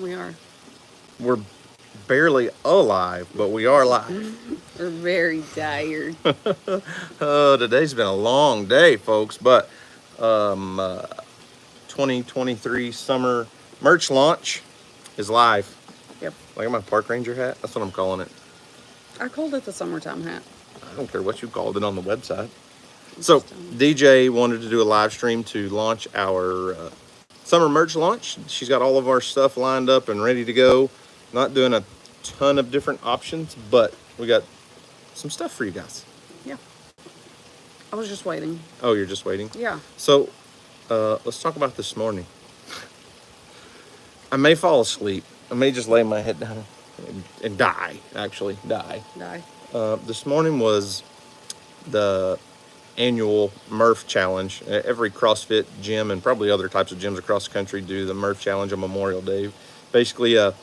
We are. We're barely alive, but we are live. We're very tired. Today's been a long day, folks, but um, uh, 2023 summer merch launch is live. Yep. Like my park ranger hat, that's what I'm calling it. I called it the summertime hat. I don't care what you called it on the website. So DJ wanted to do a live stream to launch our summer merch launch. She's got all of our stuff lined up and ready to go. Not doing a ton of different options, but we got some stuff for you guys. Yeah. I was just waiting. Oh, you're just waiting? Yeah. So let's talk about this morning. I may fall asleep. I may just lay my head down and die, actually, die. This morning was the annual Murph Challenge. Every CrossFit gym and probably other types of gyms across the country do the Murph Challenge on Memorial Day. Basically a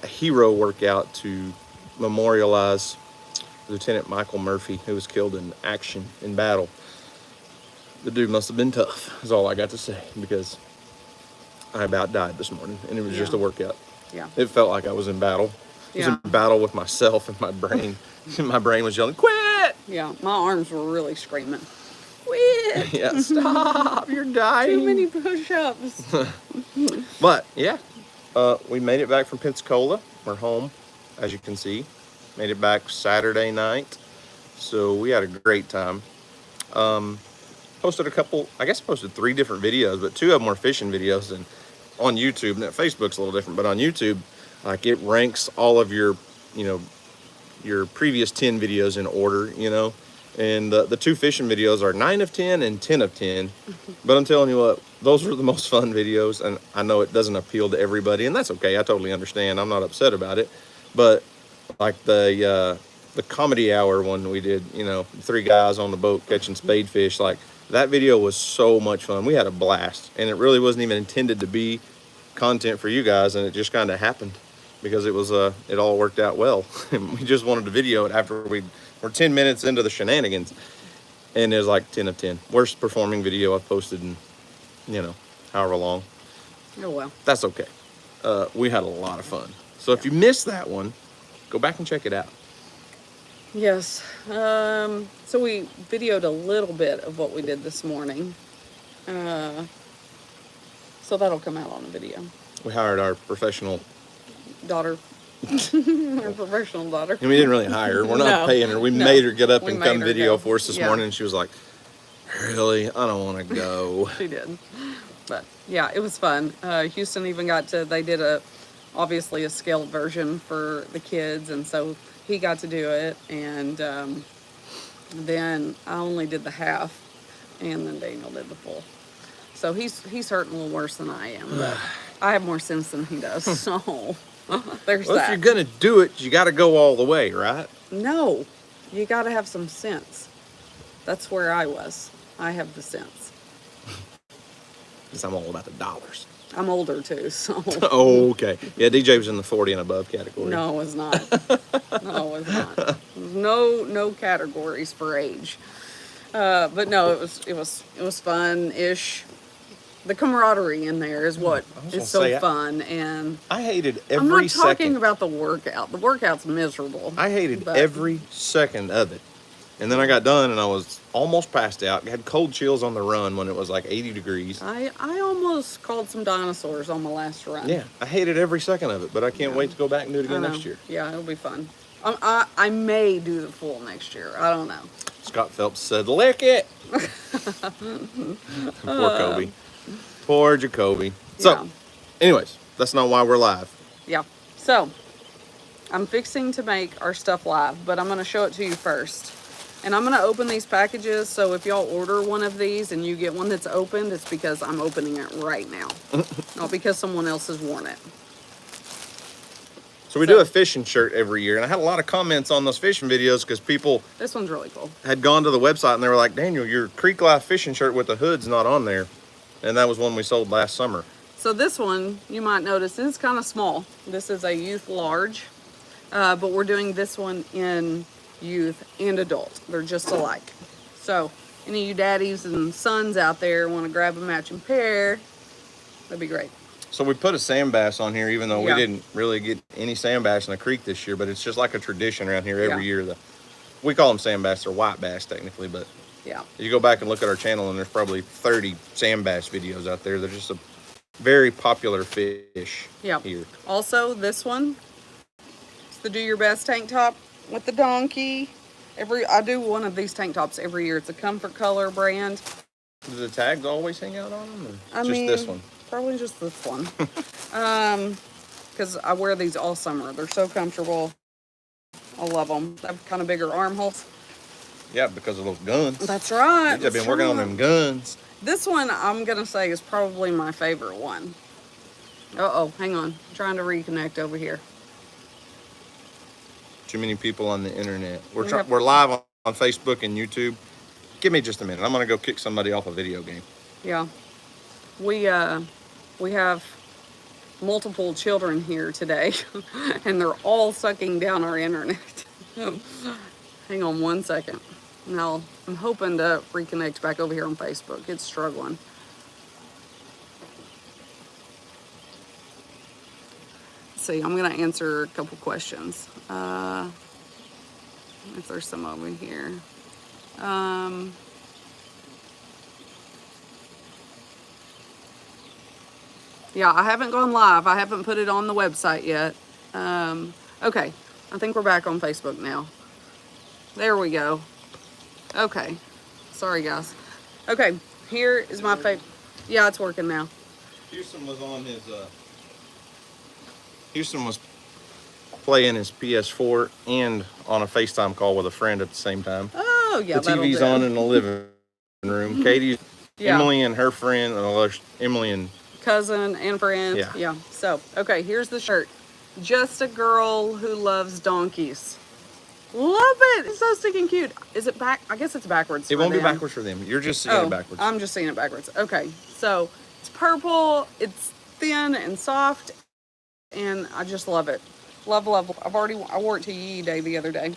hero workout to memorialize Lieutenant Michael Murphy, who was killed in action in battle. The dude must have been tough, is all I got to say, because I about died this morning, and it was just a workout. Yeah. It felt like I was in battle. I was in battle with myself and my brain. And my brain was yelling, "Quit!" Yeah, my arms were really screaming. Quit! Yeah, stop! You're dying. Too many push-ups. But yeah, we made it back from Pensacola. We're home, as you can see. Made it back Saturday night, so we had a great time. Posted a couple. I guess I posted 3 different videos, but 2 of them were fishing videos. And on YouTube, and Facebook's a little different, but on YouTube, like it ranks all of your, your previous 10 videos in order, and the 2 fishing videos are 9 of 10 and 10 of 10. But I'm telling you what, those are the most fun videos, and I know it doesn't appeal to everybody, and that's okay. I totally understand. I'm not upset about it. But like the comedy hour one we did, 3 guys on the boat catching spadefish, like that video was so much fun. We had a blast, and it really wasn't even intended to be content for you guys, and it just kind of happened because it was it all worked out well. We just wanted to video it after we're 10 minutes into the shenanigans, and it was like 10 of 10. Worst performing video I've posted in, however long. Oh, well. That's okay. We had a lot of fun. So if you missed that one, go back and check it out. Yes. So we videoed a little bit of what we did this morning. So that'll come out on a video. We hired our professional daughter. Our professional daughter. And we didn't really hire her. We're not paying her. We made her get up and come video for us this morning. And she was like, "Really? I don't want to go." She did. But yeah, it was fun. Houston even they did obviously a scaled version for the kids. And so he got to do it. And then I only did the half. And then Daniel did the full. So he's hurting a little worse than I am. But I have more sense than he does. So there's that. If you're going to do it, you got to go all the way, right? No. You got to have some sense. That's where I was. I have the sense. Because I'm all about the dollars. I'm older too, so. Oh, okay. Yeah, DJ was in the 40 and above category. No, it was not. No, it was not. No categories for age. But no, it was fun-ish. The camaraderie in there is what is so fun, and I hated every second. I'm not talking about the workout. The workout's miserable. I hated every second of it. And then I got done, and I was almost passed out. I had cold chills on the run when it was like 80 degrees. I almost called some dinosaurs on my last run. Yeah, I hated every second of it, but I can't wait to go back and do it again next year. Yeah, it'll be fun. I may do the full next year. I don't know. Scott Phelps said, "Lick it." Poor Kobe. Poor Jacoby. So, anyways, that's not why we're live. Yeah. So, I'm fixing to make our stuff live, but I'm going to show it to you first. And I'm going to open these packages, so if y'all order one of these and you get one that's opened, it's because I'm opening it right now. Not because someone else has worn it. So we do a fishing shirt every year, and I had a lot of comments on those fishing videos because people... This one's really cool. ...had gone to the website and they were like, "Daniel, your Creek Life fishing shirt with the hood's not on there." And that was one we sold last summer. So this one, you might notice, is kind of small. This is a youth large, but we're doing this one in youth and adult. They're just alike. So any of you daddies and sons out there want to grab a matching pair, that'd be great. So we put a sand bass on here, even though Yeah. we didn't really get any sand bass in the creek this year. But it's just like a tradition around here every Yeah. year. We call them sand bass. They're white bass technically, but Yeah. you go back and look at our channel, and there's probably 30 sand bass videos out there. They're just a very popular fish Yeah. here. Also, this one, it's the Do Your Best tank top with the donkey. I do one of these tank tops every year. It's a Comfort Color brand. Do the tags always hang out on them, or I just mean, this one? Probably just this one. Because I wear these all summer. They're so comfortable. I love them. They have kind of bigger armholes. Yeah, because of those guns. That's right. I've been working on them guns. This one, I'm going to say, is probably my favorite one. Uh-oh, hang on. I'm trying to reconnect over here. Too many people on the internet. We're live on Facebook and YouTube. Give me just a minute. I'm going to go kick somebody off a video game. Yeah. We have multiple children here today, and they're all sucking down our internet. Hang on one second. Now, I'm hoping to reconnect back over here on Facebook. It's struggling. Let's see, I'm going to answer a couple questions. If there's some over here. Yeah, I haven't gone live. I haven't put it on the website yet. Okay, I think we're back on Facebook now. There we go. Okay, sorry guys. Okay, here is my favorite. Yeah, it's working now. Houston was on his. Houston was playing his PS4 and on a FaceTime call with a friend at the same time. Oh yeah, the TV's on in the living room. Katie, yeah. Emily and her friend, Emily and cousin and friend. Yeah. So okay, here's the shirt. Just a girl who loves donkeys. Love it. It's so stinking cute. Is it back? I guess it's backwards. It won't be backwards for them. You're just seeing it backwards. I'm just seeing it backwards. Okay, so it's purple. It's thin and soft, and I just love it. Love. I wore it to Yee Day the other day.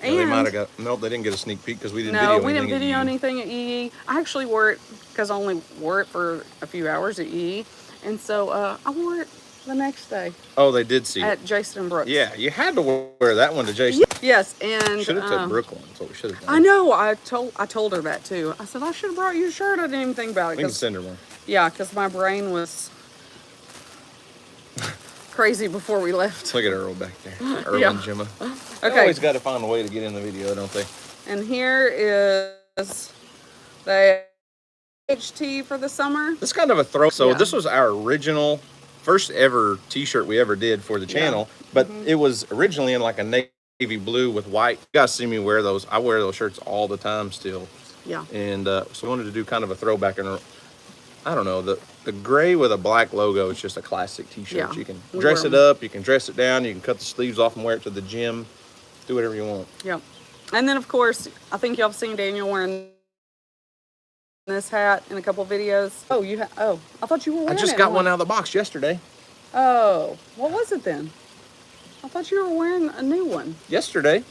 Yeah, they might have got. Nope, they didn't get a sneak peek because we didn't video anything. No, we didn't video anything at Yee. I actually wore it because I only wore it for a few hours at Yee, and so I wore it the next day. Oh, they did see at it. Jason and Brooks. Yeah, you had to wear that one to Jason. Yes, and should have took Brooklyn. That's what we should have done. I know. I told her that too. I said I should have brought you a shirt. I didn't even think about it. We can send her one. Yeah, because my brain was crazy before we left. Look at Earl back there. Earl and Gemma. Okay. They always got to find a way to get in the video, don't they? And here is the HT for the summer. This is kind of a throw. So this was our original, first ever T-shirt we ever did for the channel. But it was originally in like a navy blue with white. You guys see me wear those. I wear those shirts all the time still. Yeah. And so we wanted to do kind of a throwback. And I don't know, the gray with a black logo is just a classic T-shirt. Yeah, you can dress it up, you can dress it down, you can cut the sleeves off and wear it to the gym. Do whatever you want. Yeah. And then, of course, I think y'all have seen Daniel wearing this hat in a couple videos. Oh, I thought you were wearing it. I just got one out of the box yesterday. Oh, what was it then? I thought you were wearing a new one. Yesterday,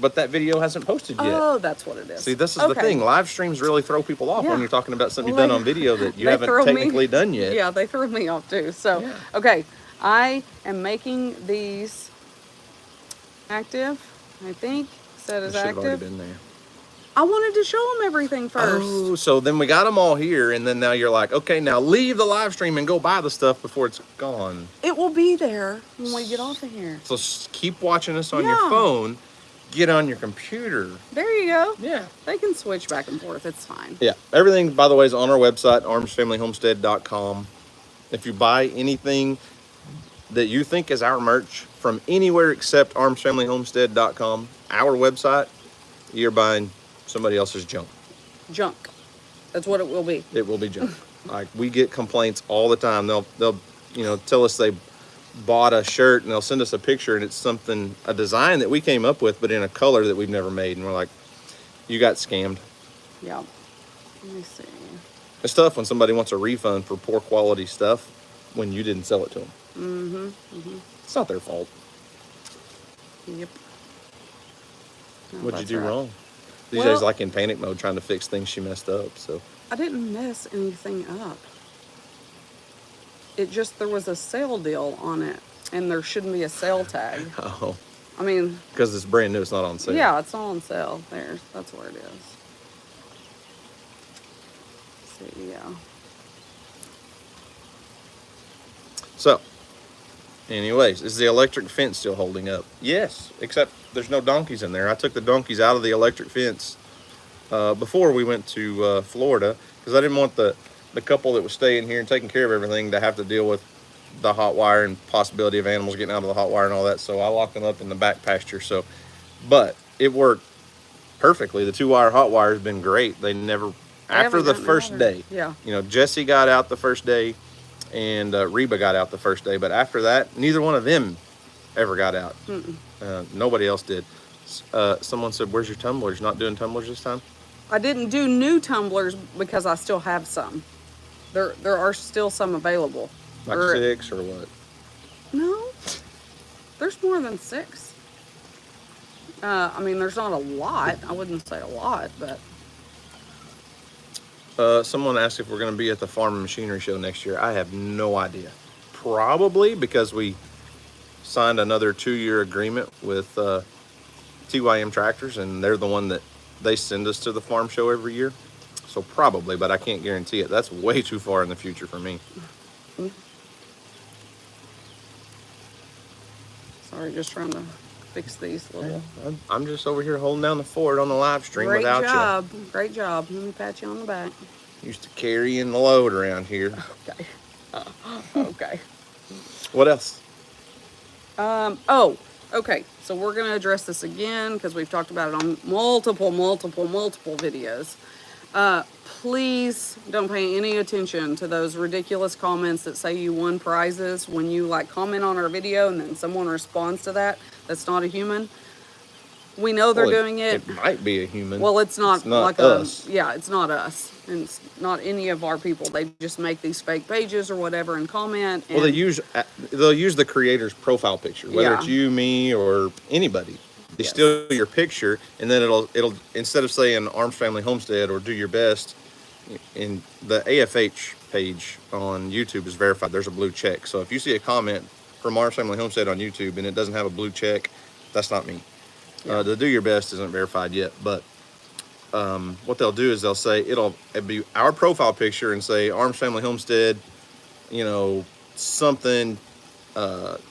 but that video hasn't posted yet. Oh, that's what it is. See, this is the thing. Live streams really throw people off when you're talking about something you've done on video that you haven't technically done yet. Yeah, they threw me off too. So, okay, I am making these active, I think. Set as active. Already been there. I wanted to show them everything first. Oh, so then we got them all here, and then now you're like, okay, now leave the live stream and go buy the stuff before it's gone. It will be there when we get off of here. So keep watching us on your phone. Get on your computer. There you go. Yeah. They can switch back and forth. It's fine. Yeah. Everything, by the way, is on our website, armsfamilyhomestead.com. If you buy anything that you think is our merch from anywhere except armsfamilyhomestead.com, our website, you're buying somebody else's junk. Junk. That's what it will be. It will be junk. Like, we get complaints all the time. They'll tell us they bought a shirt and they'll send us a picture and it's a design that we came up with, but in a color that we've never made. And we're like, you got scammed. Yeah. Let me see. It's tough when somebody wants a refund for poor quality stuff when you didn't sell it to them. It's not their fault. Yep. No, What'd you do wrong? These Well, days, like in panic mode, trying to fix things she messed up. So I didn't mess anything up. there was a sale deal on it, and there shouldn't be a sale tag. Oh, I mean, because it's brand new. It's not on sale. yeah, it's not on sale. That's where it is. Let's see, yeah. So, anyways, is the electric fence still holding up? Yes, except there's no donkeys in there. I took the donkeys out of the electric fence before we went to Florida, because I didn't want the couple that was staying here and taking care of everything to have to deal with the hot wire and possibility of animals getting out of the hot wire and all that. So I locked them up in the back pasture. So, but it worked perfectly. The 2-wire hot wire has been great. They never, after the first day, yeah, you know, Jesse got out the first day and Reba got out the first day, but after that, neither one of them ever got out. Nobody else did. Someone said, "Where's your tumblers? Not doing tumblers this time?" I didn't do new tumblers because I still have some. There are still some available. Like 6 or what? No, there's more than 6. I mean, there's not a lot. I wouldn't say a lot, but. Someone asked if we're going to be at the Farm and Machinery Show next year. I have no idea. Probably, because we signed another 2-year agreement with TYM Tractors, and they're the one that they send us to the farm show every year. So probably, but I can't guarantee it. That's way too far in the future for me. Sorry, just trying to fix these little. I'm just over here holding down the fort on the live stream without you. Great job. Great job. Let me pat you on the back. Used to carrying the load around here. Okay. Okay. What else? Oh, okay. So we're going to address this again because we've talked about it on multiple videos. Please don't pay any attention to those ridiculous comments that say you won prizes when you like comment on our video and then someone responds to that. That's not a human. We know they're doing it. It might be a human. Well, it's not like us. Yeah, it's not us. And it's not any of our people. They just make these fake pages or whatever and comment. And, well, they'll use the creator's profile picture, whether it's you, me, or anybody. They steal your picture, and then it'll instead of saying Arms Family Homestead or do your best, in the AFH page on YouTube is verified. There's a blue check. So if you see a comment from Arms Family Homestead on YouTube and it doesn't have a blue check, that's not me. The do your best isn't verified yet, but what they'll do is they'll say it'll be our profile picture and say Arms Family Homestead, you know, something,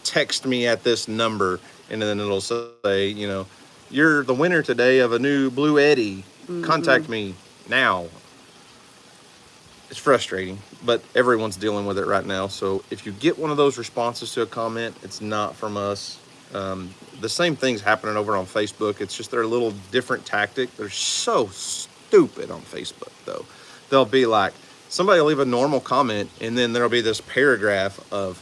text me at this number, and then it'll say, you know, you're the winner today of a new Blue Eddy. Contact me now. It's frustrating, but everyone's dealing with it right now. So if you get one of those responses to a comment, it's not from us. The same thing's happening over on Facebook. It's just they're a little different tactic. They're so stupid on Facebook, though. They'll be like, somebody will leave a normal comment, and then there'll be this paragraph of,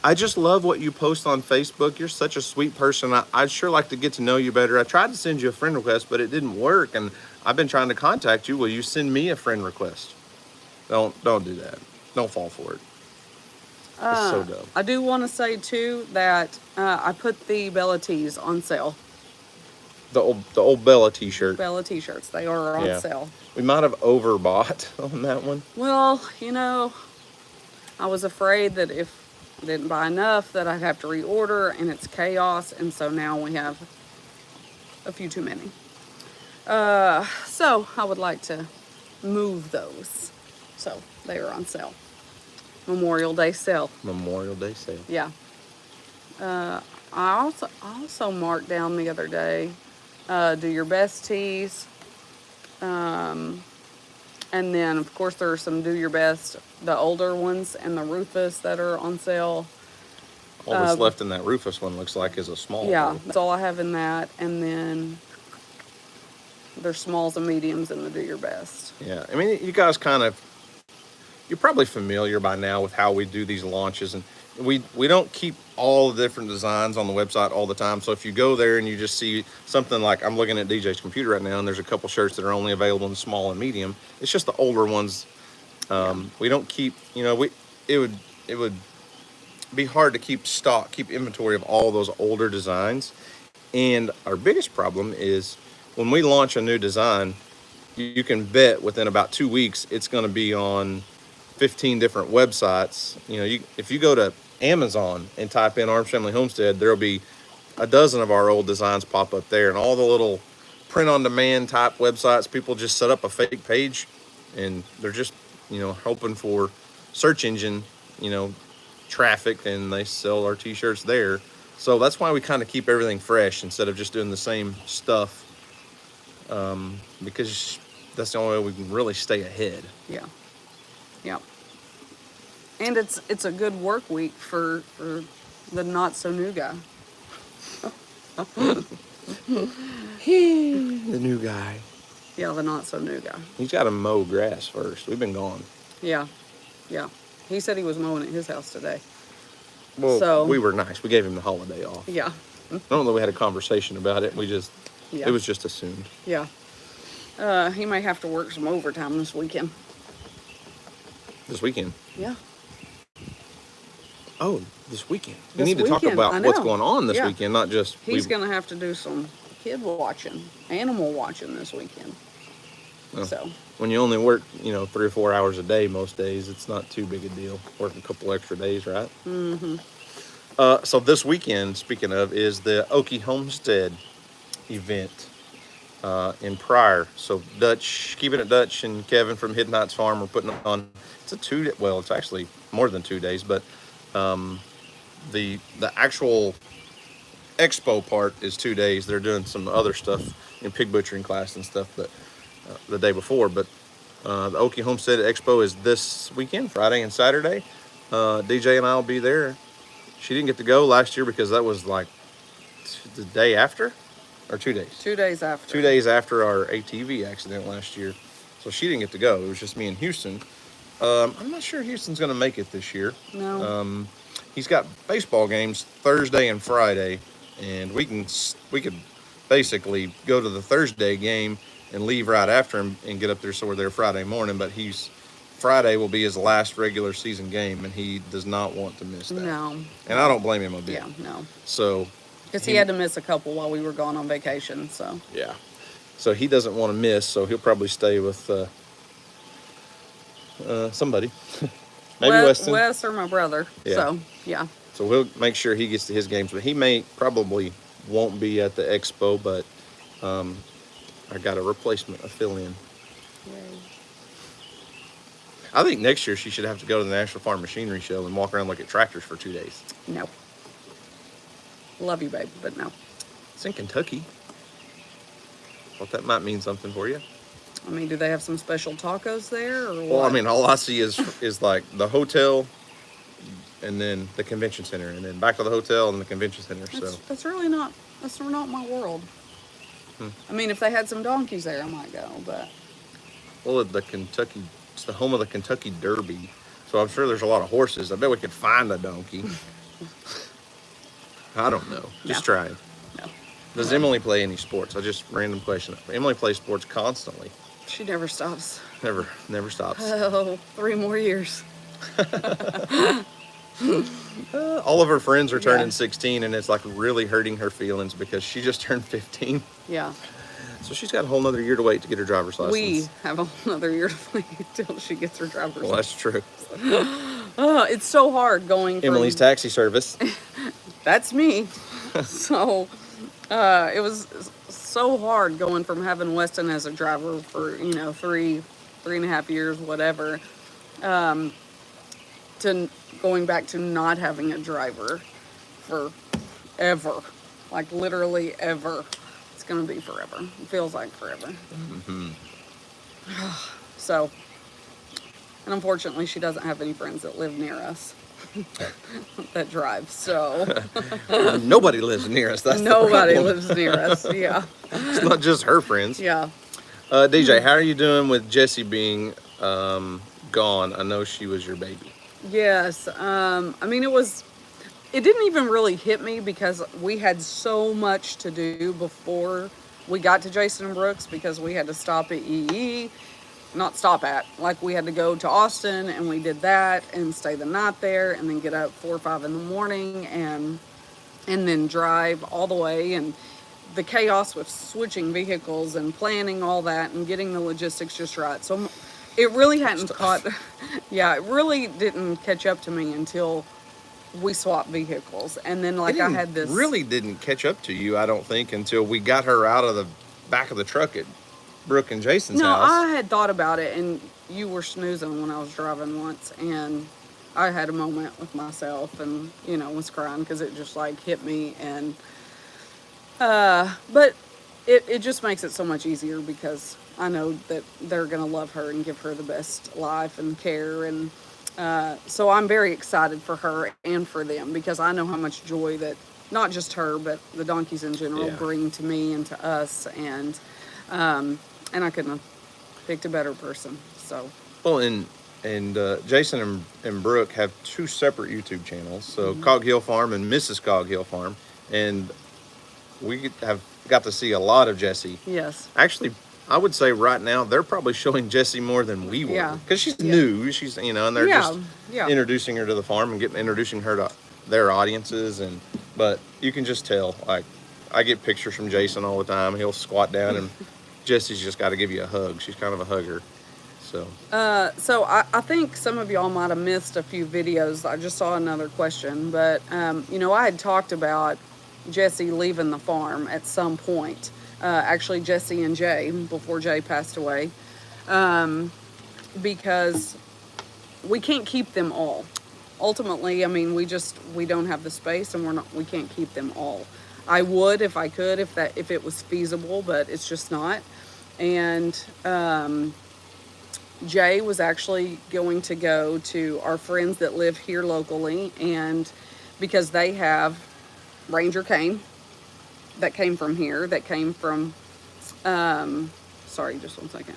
I just love what you post on Facebook. You're such a sweet person. I'd sure like to get to know you better. I tried to send you a friend request, but it didn't work, and I've been trying to contact you. Will you send me a friend request? Don't do that. Don't fall for it. It's so dumb. I do want to say too that I put the Bella tees on sale. The old Bella t-shirt. Bella t-shirts. They are on sale. We might have overbought on that one. Well, you know, I was afraid that if I didn't buy enough that I'd have to reorder, and it's chaos, and so now we have a few too many. So I would like to move those. So they are on sale. Memorial Day sale. Memorial Day sale. Yeah. I also marked down the other day, do your best tees. And then of course there are some do your best, the older ones and the Rufus that are on sale. All that's left in that Rufus one looks like is a small. Yeah, that's all I have in that. And then there's smalls and mediums in the do your best. Yeah, I mean, you guys you're probably familiar by now with how we do these launches, and we don't keep all the different designs on the website all the time. So if you go there and you just see something like, I'm looking at DJ's computer right now, and there's a couple shirts that are only available in small and medium. It's just the older ones. We don't keep, you know, it would be hard to keep inventory of all those older designs. And our biggest problem is when we launch a new design, you can bet within about 2 weeks it's going to be on 15 different websites. You know, if you go to Amazon and type in Arms Family Homestead, there'll be a dozen of our old designs pop up there, and all the little print on demand type websites, people just set up a fake page and they're just, you know, hoping for search engine, you know, traffic, and they sell our t-shirts there. So that's why we kind of keep everything fresh instead of just doing the same stuff, because that's the only way we can really stay ahead. Yeah. Yeah. And it's a good work week for the not so new guy. The new guy. Yeah, the not so new guy. He's got to mow grass first. We've been gone. Yeah. Yeah. He said he was mowing at his house today. Well, So, we were nice. We gave him the holiday off. Yeah. I don't know. We had a conversation about it. Yeah. It was just assumed. Yeah. He might have to work some overtime this weekend. This weekend. Yeah. Oh, this weekend. We This need to talk weekend, about I what's know. going on this Yeah. weekend, not just. He's going to have to do some kid watching, animal watching this weekend. Well, So, when you only work, 3 or 4 hours a day most days, it's not too big a deal. Work a couple extra days, right? mm-hmm. So this weekend, speaking of, is the Okie Homestead event in Pryor. So Dutch, keeping it Dutch, and Kevin from Hidden Heights Farm are putting on. It's actually more than 2 days, but the actual expo part is 2 days. They're doing some other stuff in pig butchering class and stuff, but the day before. But the Okie Homestead Expo is this weekend, Friday and Saturday. DJ and I will be there. She didn't get to go last year because that was like the day after, or 2 days. 2 days after. 2 days after our ATV accident last year, so she didn't get to go. It was just me and Houston. I'm not sure Houston's going to make it this year. No. He's got baseball games Thursday and Friday, and we could basically go to the Thursday game and leave right after him and get up there, so we're there Friday morning. But Friday will be his last regular season game, and he does not want to miss that. No. And I don't blame him a bit. Yeah, no. So. Because he had to miss a couple while we were gone on vacation, so. Yeah. So he doesn't want to miss, so he'll probably stay with somebody. Maybe Weston. Wes or my brother. Yeah. So, yeah. So we'll make sure he gets to his games, but he probably won't be at the expo, but I got a replacement, a fill-in. Yay. I think next year she should have to go to the National Farm Machinery Show and walk around look at tractors for 2 days. No. Love you, babe, but no. It's in Kentucky. Thought that might mean something for you. I mean, do they have some special tacos there, or what? Well, I mean, all I see is like the hotel, and then the convention center, and then back to the hotel and the convention center. That's really not. That's not my world. I mean, if they had some donkeys there, I might go. But well, it's the home of the Kentucky Derby, so I'm sure there's a lot of horses. I bet we could find a donkey. I don't know. Just trying. No. Does Emily play any sports? Random question. Emily plays sports constantly. She never stops. Never stops. Oh, 3 more years. All of her friends are turning 16, and it's like really hurting her feelings because she just turned 15. Yeah. So she's got a whole nother year to wait to get her driver's license. We have a whole other year to wait until she gets her driver's Well, that's true. It's so hard going from... Emily's taxi service. That's me. So, it was so hard going from having Weston as a driver for, 3.5 years, whatever, to going back to not having a driver for ever. Like, literally ever. It's going to be forever. It feels like forever. Mm-hmm. So, and unfortunately, she doesn't have any friends that live near us that drive, so. Nobody lives near us. That's Nobody the problem. lives near us, yeah. It's not just her friends. Yeah. DJ, how are you doing with Jessie being gone? I know she was your baby. Yes. I mean, it didn't even really hit me because we had so much to do before we got to Jason and Brooks, because we had to stop at EE. Not stop at, like we had to go to Austin, and we did that and stay the night there and then get up 4 or 5 in the morning and then drive all the way, and the chaos with switching vehicles and planning all that and getting the logistics just right. So it really hadn't caught. Yeah, it really didn't catch up to me until we swapped vehicles, and then like I had this. Really didn't catch up to you, I don't think, until we got her out of the back of the truck at Brooke and Jason's No, house. I had thought about it, and you were snoozing when I was driving once, and I had a moment with myself, and was crying because it just like hit me, and but it just makes it so much easier because I know that they're gonna love her and give her the best life and care, and so I'm very excited for her and for them because I know how much joy that not just her but the donkeys in general Yeah. bring to me and to us, and I couldn't have picked a better person. So Well, and Jason and Brooke have two separate YouTube channels, so Cog Hill Farm and Mrs. Cog Hill Farm, and we have got to see a lot of Jessie. yes, Actually, I would say right now they're probably showing Jessie more than we were, Yeah. because she's Yeah. new. She's and they're Yeah. just Yeah. introducing her to the farm and introducing her to their audiences, but you can just tell. Like, I get pictures from Jason all the time. He'll squat down and Jessie's just got to give you a hug. She's kind of a hugger. So so I think some of y'all might have missed a few videos. I just saw another question, but I had talked about Jessie leaving the farm at some point. Actually, Jessie and Jay before Jay passed away, because we can't keep them all. Ultimately, I mean, we don't have the space, and we can't keep them all. I would if I could, if it was feasible, but it's just not. And Jay was actually going to go to our friends that live here locally, and because they have Ranger cane that came from here, that came from, sorry, just one second.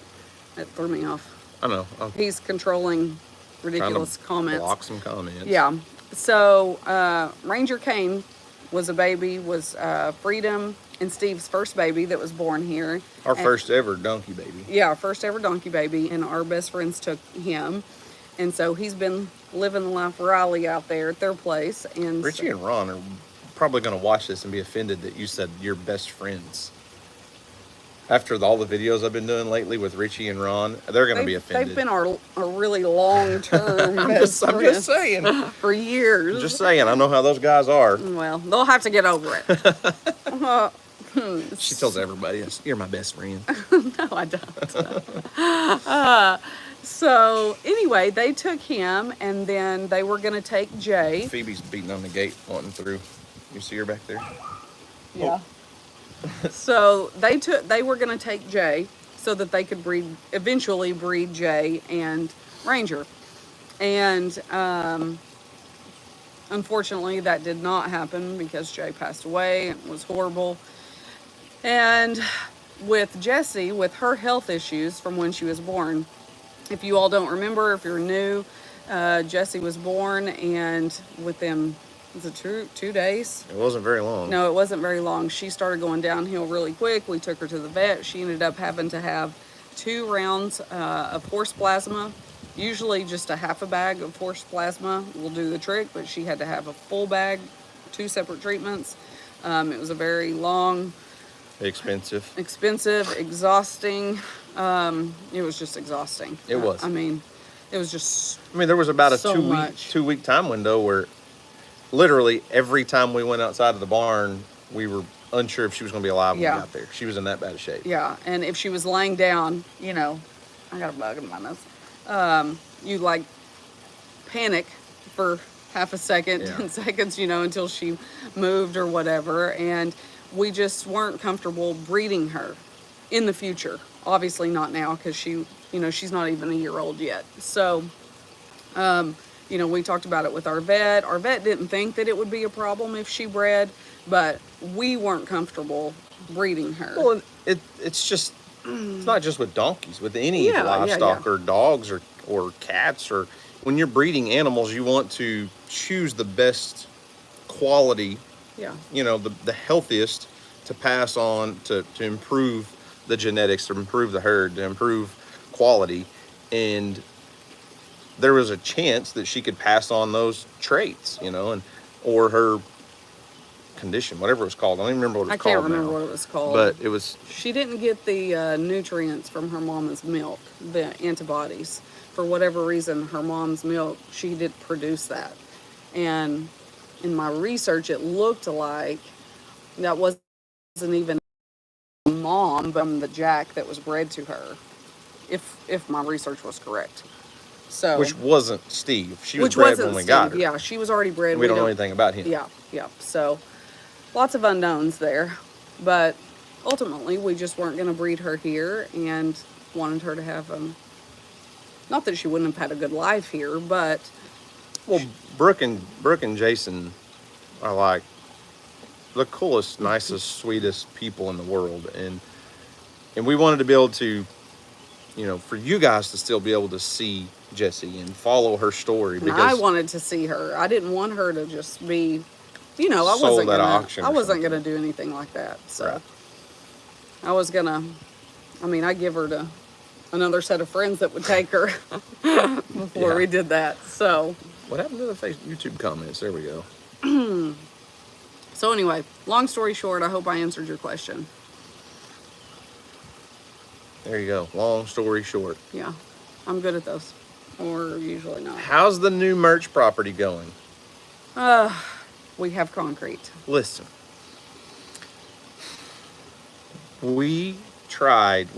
That threw me off. I don't know. I'm He's controlling ridiculous trying to comments. block some comments. Yeah. So Ranger Kane was Freedom and Steve's first baby that was born here. Our first ever donkey baby. Yeah, our first ever donkey baby, and our best friends took him. And so he's been living the life of Riley out there at their place. And Richie and Ron are probably going to watch this and be offended that you said your best friends. After all the videos I've been doing lately with Richie and Ron, they're going to be offended. They've been our really long-term I'm just saying. for years. Just saying. I know how those guys are. Well, they'll have to get over it. She tells everybody, "You're my best friend." No, I don't. So anyway, they took him, and then they were going to take Jay. Phoebe's beating on the gate, wanting through. You see her back there? Yeah. So they were going to take Jay so that they could eventually breed Jay and Ranger. And unfortunately, that did not happen because Jay passed away. It was horrible. And with Jessie, with her health issues from when she was born, if you all don't remember, if you're new, Jessie was born, and within, was it 2 days? It wasn't very long. No, it wasn't very long. She started going downhill really quick. We took her to the vet. She ended up having to have 2 rounds of horse plasma. Usually just a half a bag of horse plasma will do the trick, but she had to have a full bag, 2 separate treatments. It was a very long, Expensive, exhausting. It was just exhausting. It was. I mean, it was just. I mean, there was about a So much. 2 week time window where literally every time we went outside of the barn, we were unsure if she was going to be alive when Yeah. we got there. She was in that bad a shape. Yeah, and if she was laying down, I got a bug in my nose. You like panic for half a second, Yeah. 10 seconds, until she moved or whatever. And we just weren't comfortable breeding her in the future. Obviously not now because she's not even a year old yet. So, we talked about it with our vet. Our vet didn't think that it would be a problem if she bred, but we weren't comfortable breeding her. Well, it's just, it's not just with donkeys, with any livestock yeah. or dogs or cats, or when you're breeding animals, you want to choose the best quality, Yeah. the healthiest to pass on to improve the genetics, to improve the herd, to improve quality. And there was a chance that she could pass on those traits, or her condition, whatever it was called. I don't even remember what it was I called can't remember now. what it was called. But it was, She didn't get the nutrients from her mama's milk, the antibodies. For whatever reason, her mom's milk, she didn't produce that. And in my research, it looked like that wasn't even mom, but the Jack that was bred to her, if my research was correct. So, which wasn't Steve. She was which bred wasn't when we Steve. got her. Yeah, she was already bred. And we don't know anything about him. Yeah, yeah. So, lots of unknowns there. But ultimately, we just weren't going to breed her here and wanted her to have, not that she wouldn't have had a good life here, but... Well, Brooke and Jason are like the coolest, nicest, sweetest people in the world. And we wanted to be able to, you know, for you guys to still be able to see Jessie and follow her story. And I wanted to see her. I didn't want her to just be, you know, I sold at auction or wasn't something. gonna do anything like that. So Right. I was gonna, I mean, I'd give her to another set of friends that would take her before Yeah. we did that. So What happened to the YouTube comments? There we go. so anyway, long story short, I hope I answered your question. There you go. Long story short. Yeah, I'm good at those, or usually not. How's the new merch property going? We have concrete. Listen. We tried.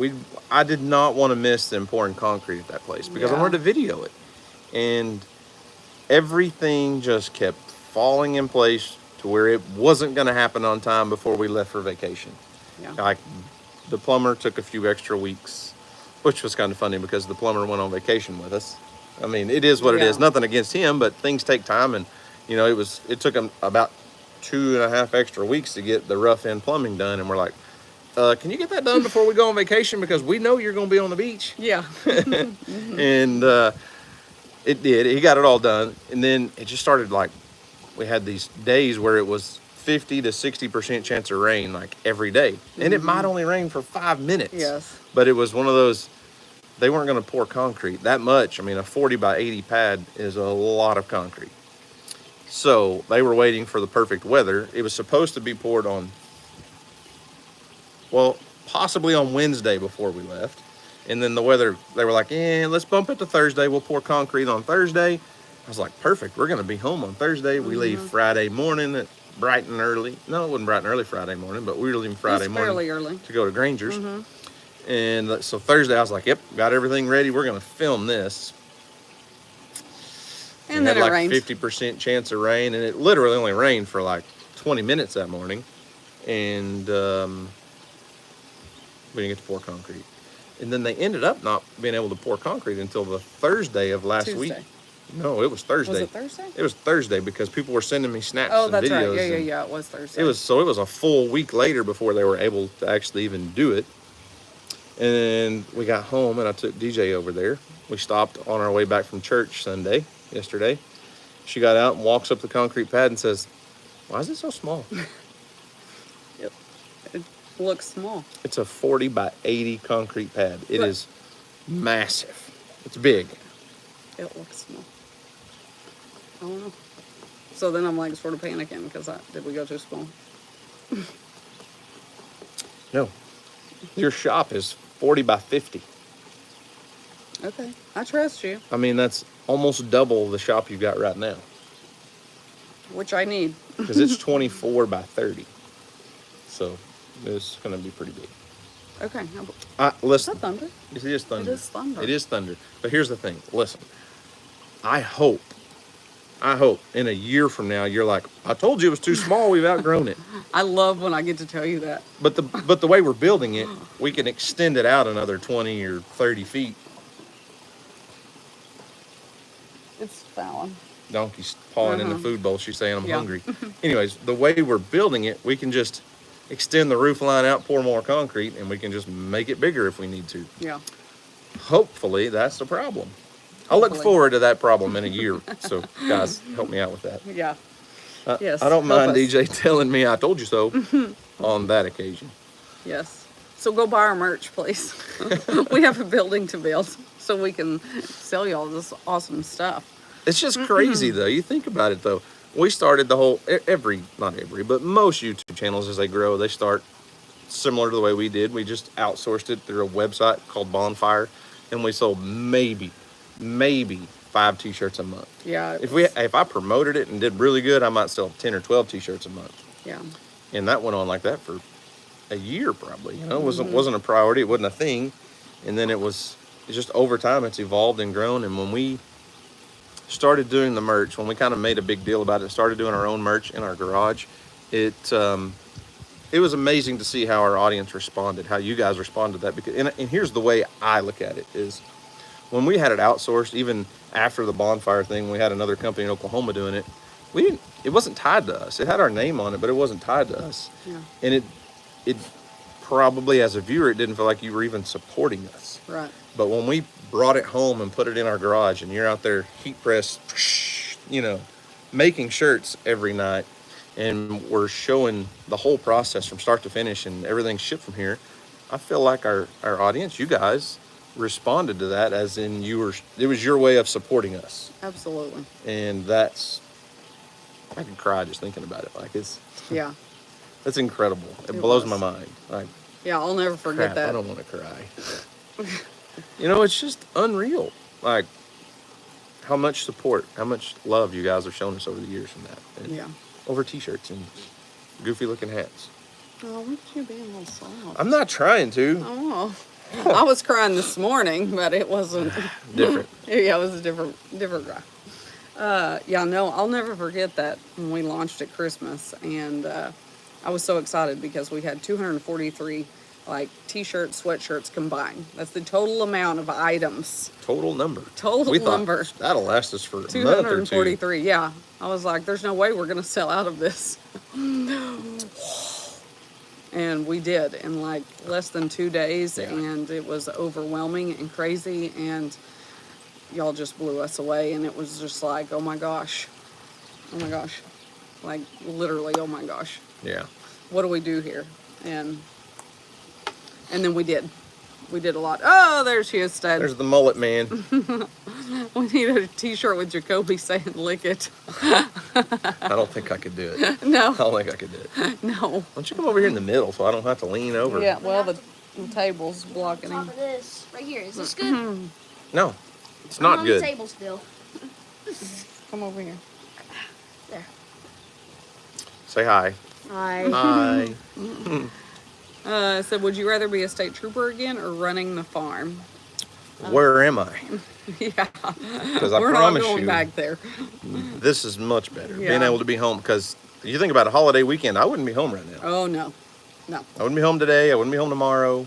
I did not want to miss them pouring concrete at that place because I Yeah. wanted to video it. And everything just kept falling in place to where it wasn't going to happen on time before we left for vacation. Yeah. Like, the plumber took a few extra weeks, which was kind of funny because the plumber went on vacation with us. I mean, it is what it Yeah. is. Nothing against him, but things take time. And, you know, it took him about 2.5 extra weeks to get the rough end plumbing done. And we're like, can you get that done before we go on vacation? Because we know you're going to be on the beach. Yeah. And it did. He got it all done. And then it just started, like, we had these days where it was 50 to 60% chance of rain, like, every day. And it might only rain for 5 minutes. Yes. But it was one of those, they weren't going to pour concrete that much. I mean, a 40 by 80 pad is a lot of concrete. So they were waiting for the perfect weather. It was supposed to be poured on, well, possibly on Wednesday before we left. And then the weather, they were like, let's bump it to Thursday. We'll pour concrete on Thursday. I was like, perfect. We're going to be home on Thursday. We leave Friday morning at bright and early. No, it wasn't bright and early Friday morning, but we were leaving Friday It's morning fairly early. to go to Granger's. And so Thursday, I was like, yep, got everything ready. We're going to film this. And We then had it like rained. 50% chance of rain, and it literally only rained for like 20 minutes that morning. And we didn't get to pour concrete. And then they ended up not being able to pour concrete until the Thursday of last week. Tuesday. No, it was Thursday. Was it Thursday? It was Thursday because people were sending me snaps Oh, and that's videos. right. and Yeah. It was Thursday. It was a full week later before they were able to actually even do it. And we got home and I took DJ over there. We stopped on our way back from church yesterday. She got out and walks up the concrete pad and says, "Why is it so small?" It looks small. It's a 40 by 80 concrete pad. It But- is massive. It's big. It looks small. I don't know. So then I'm like sort of panicking because did we go too small? No. Your shop is 40 by 50. Okay. I trust you, I mean, that's almost double the shop you've got right now. which I need. Because it's 24 by 30. So it's going to be pretty big. Okay. Is Listen, that thunder? it is thunder. It is thunder. It is thunder. But here's the thing. Listen, I hope in a year from now, you're like, I told you it was too small. We've outgrown it. I love when I get to tell you that. But the way we're building it, we can extend it out another 20 or 30 feet. It's Fallon. Donkey's pawing in the food bowl. She's saying, I'm Yeah. hungry. Anyways, the way we're building it, we can just extend the roof line out, pour more concrete, and we can just make it bigger if we need to. Yeah. Hopefully, that's the problem. I'll look Hopefully. forward to that problem in a year. So, guys, help me out with that. Yeah. Yes. I don't help mind us. DJ telling me I told you so on that occasion. Yes. So go buy our merch, please. We have a building to build so we can sell you all this awesome stuff. It's just crazy, though. You think about it, though. we started the whole, not every, but most YouTube channels as they grow, they start similar to the way we did. We just outsourced it through a website called Bonfire, and we sold maybe 5 t-shirts a month. Yeah. If I promoted it and did really good, I might sell 10 or 12 t-shirts a month. Yeah. And that went on like that for a year probably. You know, it wasn't a priority, it wasn't a thing. And then it's just over time it's evolved and grown. And when we started doing the merch, when we kind of made a big deal about it, started doing our own merch in our garage, it was amazing to see how our audience responded, how you guys responded to that. Because and here's the way I look at it is, when we had it outsourced, even after the Bonfire thing, we had another company in Oklahoma doing it. It wasn't tied to us. It had our name on it, but it wasn't tied to us. Yeah. And it probably, as a viewer, it didn't feel like you were even supporting us. Right. But when we brought it home and put it in our garage, and you're out there heat press, you know, making shirts every night, and we're showing the whole process from start to finish, and everything's shipped from here, I feel like our audience, you guys, responded to that as in it was your way of supporting us. Absolutely. And I can cry just thinking about it. Like Yeah. that's incredible. It blows my mind. Like, yeah, I'll never forget crap, that. I don't want to cry. You know, it's just unreal. Like how much support, how much love you guys have shown us over the years from that. And Yeah. over t-shirts and goofy looking hats. Oh, look at you being a little soft. I'm not trying to. Oh. I was crying this morning, but it wasn't Different. Yeah, it was a different cry. Yeah, no, I'll never forget that when we launched at Christmas, and I was so excited because we had 243 like t-shirts, sweatshirts combined. That's the total amount of items. Total number. Total we number. Thought that'll last us for a month or two. 243. Yeah, I was like, "There's no way we're gonna sell out of this." And we did in like less than 2 days, Yeah. and it was overwhelming and crazy, and y'all just blew us away, and it was just like, oh my gosh, like literally, oh my gosh, Yeah. what do we do here? And then we did a lot. Oh, there's Houston. There's the mullet man. We need a t-shirt with Jacoby saying "lick it." I don't think I could do it. No, I don't think I could do it. no. Why don't you come over here in the middle so I don't have to lean over? Yeah, well, the table's blocking Top him. of this right here. Is this good? No, it's I'm not on good. the table still. Come over here. There. Say hi. Hi. Hi. So would you rather be a state trooper again or running the farm? Where am I? Yeah, Because I we're not promise going you, back there. this is much better. Yeah. Being able to be home. Because you think about a holiday weekend, I wouldn't be home right now. Oh no. I wouldn't be home today. I wouldn't be home tomorrow.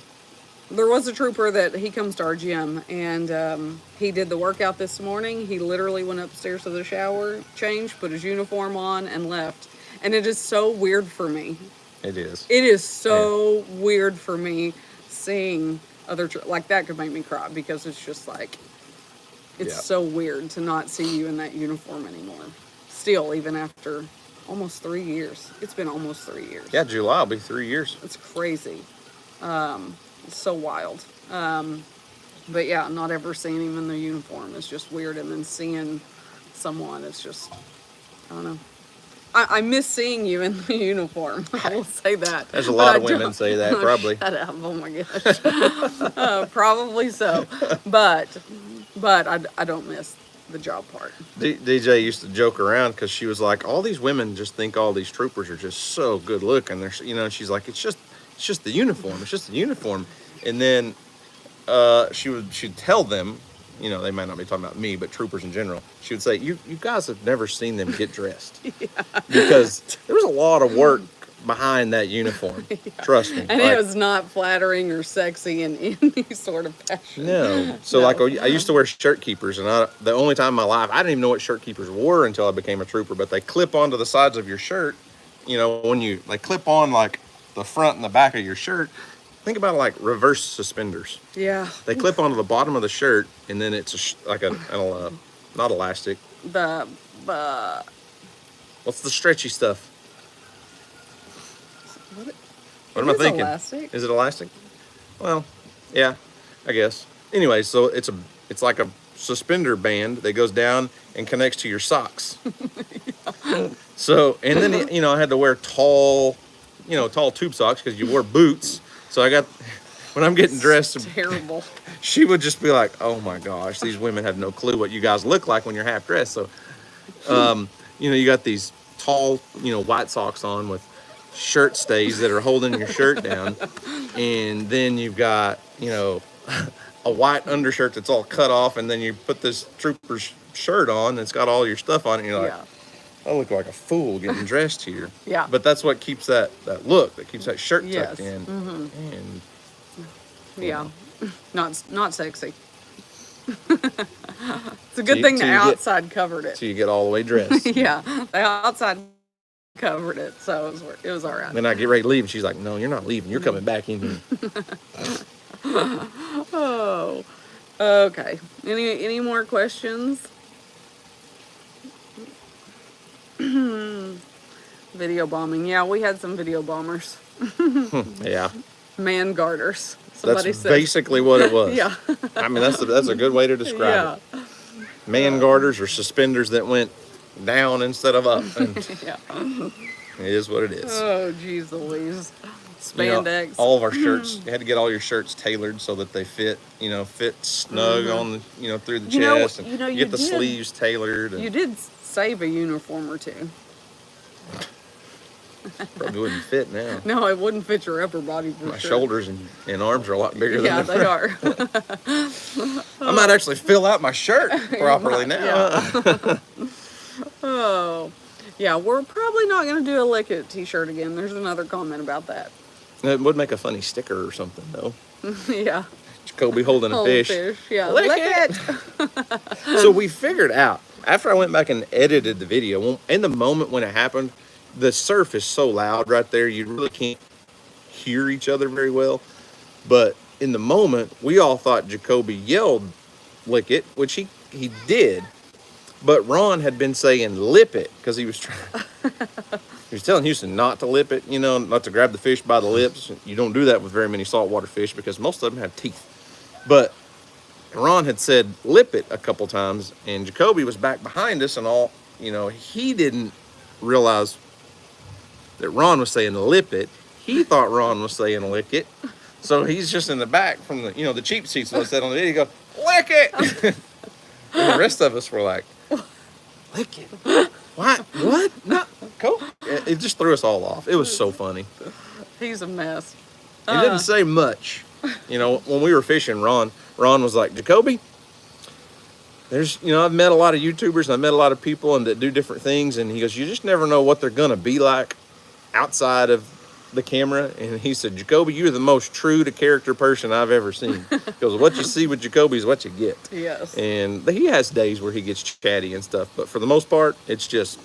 There was a trooper that he comes to our gym, and he did the workout this morning. He literally went upstairs to the shower, changed, put his uniform on, and left. And it is so weird for me. It is. It is so weird for me seeing other like that could make me cry, because it's just like it's Yeah. so weird to not see you in that uniform anymore. Still, even after almost 3 years, it's been almost 3 years. Yeah, July will be 3 years. It's crazy. It's so wild. But yeah, not ever seeing him in the uniform is just weird, and then seeing someone, it's just, I don't know. I miss seeing you in the uniform. I will say that. There's a lot of women say that, probably. Shut up! Oh my gosh. Probably so, but I don't miss the job part. DJ used to joke around because she was like, all these women just think all these troopers are just so good looking. They're, you know, she's like, it's just the uniform. It's just the uniform. And then she'd tell them, you know, they might not be talking about me, but troopers in general. She would say, you guys have never seen them get dressed. Yeah. Because there was a lot of work behind that uniform. Yeah. Trust me. And it was not flattering or sexy in any sort of fashion. No. So No. like I used to wear shirt keepers, and the only time in my life, I didn't even know what shirt keepers were until I became a trooper, but they clip onto the sides of your shirt. You know, when they clip on like the front and the back of your shirt. Think about it like reverse suspenders. Yeah. They clip onto the bottom of the shirt, and then it's like not elastic. What's the stretchy stuff? What am I thinking? Elastic? Is it elastic? Well, yeah, I guess. Anyway, so it's like a suspender band that goes down and connects to your socks. So, and then, you know, I had to wear tall tube socks because you wore boots. So when I'm getting dressed, Terrible. she would just be like, oh my gosh, these women have no clue what you guys look like when you're half dressed. So, you know, you got these tall, you know, white socks on with shirt stays that are holding your shirt down. And then you've got, you know, a white undershirt that's all cut off. And then you put this trooper's shirt on that's got all your stuff on it. And you're like, I look like a fool getting dressed here. Yeah. But that's what keeps that look, that keeps that shirt tucked Yes. in. Mm-hmm. And Yeah. Not sexy. It's a good Till thing the you get- outside covered it. so you get all the way dressed. Yeah, the outside covered it, so it was all right. Then I get ready to leave, and she's like, no, you're not leaving. You're coming back in here. Oh, okay. Any more questions? Video bombing. Yeah, we had some video bombers. Yeah. Man guarders. Somebody That's said. basically what it was. Yeah. I mean, that's a good way to describe Yeah. it. Man garters or suspenders that went down instead of up. And Yeah. it is what it is. Oh, geez Louise. You know, Spandex. all of our shirts, you had to get all your shirts tailored so that they fit snug on the, through the You know, chest. And you know, you you get the did- sleeves tailored. And You did save a uniform or two. probably wouldn't fit now. No, it wouldn't fit your upper body for My sure. shoulders and arms are a lot bigger Yeah, than they are. I might actually fill out my shirt properly now. Yeah. Oh, yeah. We're probably not going to do a Lick It t-shirt again. There's another comment about that. It would make a funny sticker or something, though. Yeah. Jacoby holding a Old fish. Yeah. Lick Lick it. it. So we figured out, after I went back and edited the video, in the moment when it happened, the surf is so loud right there, you really can't hear each other very well. But in the moment, we all thought Jacoby yelled, lick it, which he did. But Ron had been saying lip it because he was trying. He was telling Houston not to lip it, not to grab the fish by the lips. You don't do that with very many saltwater fish because most of them have teeth. But Ron had said lip it a couple times, and Jacoby was back behind us, and he didn't realize that Ron was saying lip it. He thought Ron was saying lick it. So he's just in the back from the cheap seats that I said on the video. He goes, lick it. And the rest of us were like, lick it. What? No. Cool. It just threw us all off. It was so funny. He's a mess. He didn't say much. When we were fishing, Ron was like, Jacoby, I've met a lot of YouTubers and I've met a lot of people and that do different things. And he goes, you just never know what they're going to be like outside of the camera. And he said, Jacoby, you're the most true to character person I've ever seen. He goes, what you see with Jacoby is what you get. Yes. And he has days where he gets chatty and stuff. But for the most part, it's just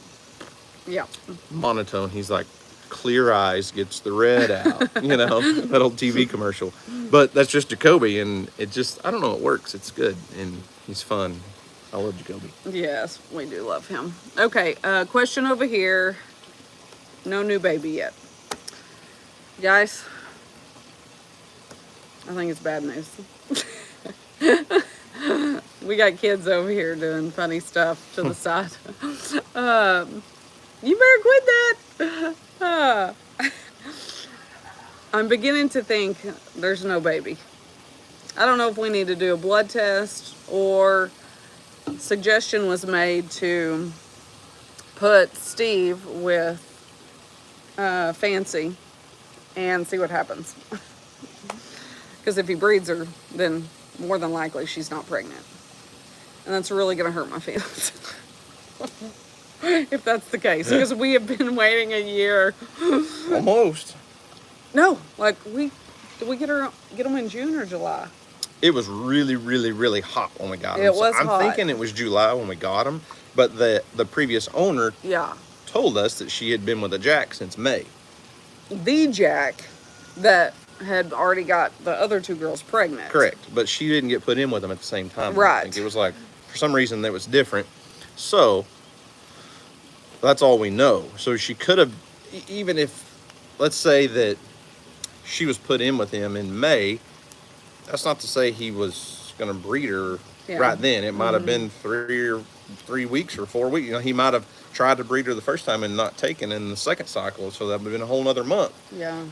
monotone. He's like, clear eyes gets the red out, that old TV commercial. But that's just Jacoby, and it don't know, it works. It's good, and he's fun. I love Jacoby. Yes, we do love him. Okay, question over here. No new baby yet. Guys, I think it's bad news. We got kids over here doing funny stuff to the side. You better quit that. I'm beginning to think there's no baby. I don't know if we need to do a blood test, or suggestion was made to put Steve with Fancy and see what happens. Because if he breeds her, then more than likely she's not pregnant. And that's really going to hurt my feelings. If that's the case. Because we have been waiting a year. Almost. No, did we get them in June or July? It was really, really, really hot when we got them. It was I'm hot. thinking it was July when we got them, but the previous owner told us that she had been with a Jack since May. The Jack that had already got the other two girls pregnant. Correct, but she didn't get put in with them at the same time. Right. I think it was for some reason that was different. So that's all we know. So she could have, even if, let's say that she was put in with him in May, that's not to say he was going to breed her right then. It might have been 3 weeks or 4 weeks. He might have tried to breed her the first time and not taken in the second cycle, so that would have been a whole nother month. Yeah.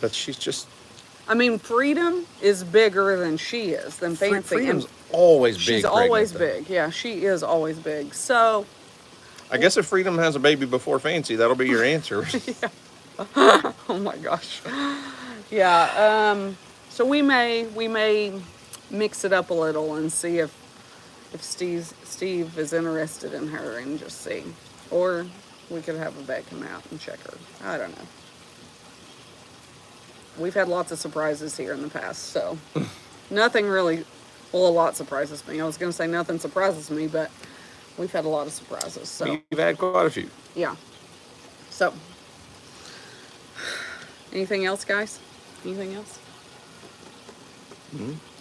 But she's just I mean, Freedom is bigger than she is, than Fancy. Freedom's and always big. she's pregnant, always though. big. Yeah, she is always big. So, I guess if Freedom has a baby before Fancy, that'll be your answer. oh my gosh. Yeah. So we may mix it up a little and see if Steve is interested in her and just see, or we could have a vet come out and check her. I don't know. We've had lots of surprises here in the past, so nothing really. Well, a lot surprises me. I was going to say nothing surprises me, but we've had a lot of surprises. So You've had quite a few. yeah. So, anything else, guys? Anything else?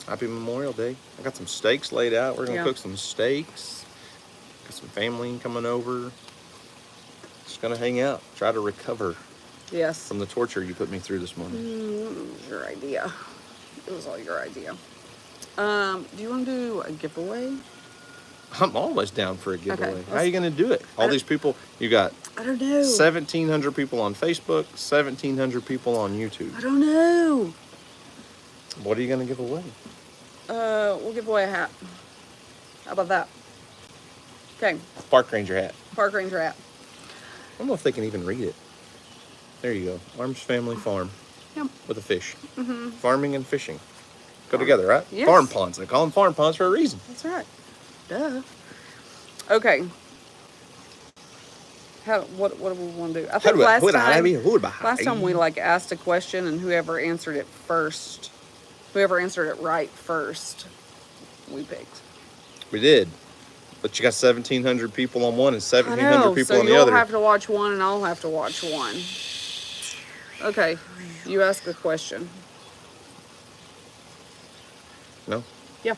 Happy Memorial Day. I got some steaks laid out. We're going to Yeah. cook some steaks. Got some family coming over. Just going to hang out. Try to recover Yes. from the torture you put me through this morning. It was your idea. It was all your idea. Do you want to do a giveaway? I'm always down for a giveaway. Okay, How are you going to do it? All these people, you got I don't know. 1,700 people on Facebook, 1,700 people on YouTube. I don't know. What are you going to give away? We'll give away a hat. How about that? Okay, Park Ranger hat. Park Ranger hat. I don't know if they can even read it. There you go. Arms Family Farm Yep. with a fish. Farming and fishing go together, right? Yes. Farm ponds. They call them farm ponds for a reason. That's right. Duh. Okay. What do we want to do? I think last time we like asked a question and whoever answered it right first, we picked. We did. But you got 1,700 people on one and I 1,700 know, people so on the you'll other. have to watch one and I'll have to watch one. Okay, you ask a question. No? Yeah.